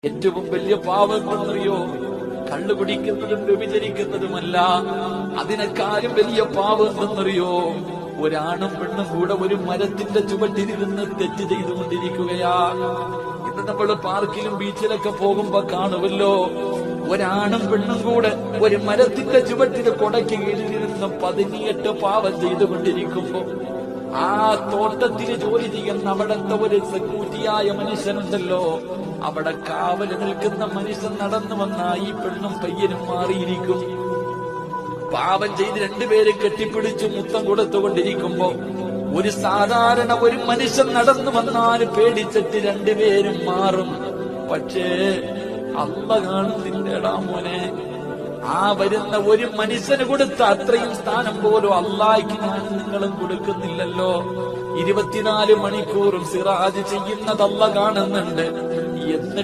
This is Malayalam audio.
ഏറ്റവും വലിയ പാവങ്ങളെന്നറിയോ? കള്ളു കുടിക്കുന്നതും വ്യഭിചരിക്കുന്നതുമല്ല. അതിനെക്കാളും വലിയ പാവം എന്തെന്നറിയോ? ഒരാണും പെണ്ണും കൂടെ ഒരു മരത്തിന്റെ ചുവട്ടിലിരുന്ന് തെറ്റ് ചെയ്തുകൊണ്ടിരിക്കുകയാ. ഇന്ന് നമ്മൾ പാർക്കിലും ബീച്ചിലൊക്കെ പോകുമ്പോ കാണുമല്ലോ, ഒരാണും പെണ്ണും കൂടെ ഒരു മരത്തിന്റെ ചുവട്ടിൽ കൊടയ്ക്ക് കീഴിലിരുന്ന് 18 പാവം ചെയ്തുകൊണ്ടിരിക്കുമ്പോ ആ തോട്ടത്തിൽ ജോലി ചെയ്യുന്ന അവിടത്തെ ഒരു സെക്യൂരിറ്റിയായ മനുഷ്യനുണ്ടല്ലോ, അവിടെ കാവല് നിൽക്കുന്ന മനുഷ്യൻ നടന്നു വന്ന ഈ പെണ്ണും പയ്യനും മാറിയിരിക്കും. പാപം ചെയ്ത് രണ്ടുപേരെ കെട്ടിപ്പിടിച്ച് മുത്തം കൊടുത്തുകൊണ്ടിരിക്കുമ്പോ ഒരു സാധാരണ ഒരു മനുഷ്യൻ നടന്നു വന്നാൽ പേടിച്ചിട്ട് രണ്ടുപേരും മാറും. പക്ഷേ അല്ലാഹ് കാണുന്നില്ലടാ മോനെ. ആ വരുന്ന ഒരു മനുഷ്യന് കൊടുത്ത അത്രയും സ്ഥാനം പോലും അല്ലാഹ്ക്ക് ഞാൻ നിങ്ങളും കൊടുക്കുന്നില്ലല്ലോ. 24 മണിക്കൂറും സിറാജ് ചെയ്യുന്നത് അല്ലാഹ് കാണുന്നുണ്ട്. എന്നിട്ട്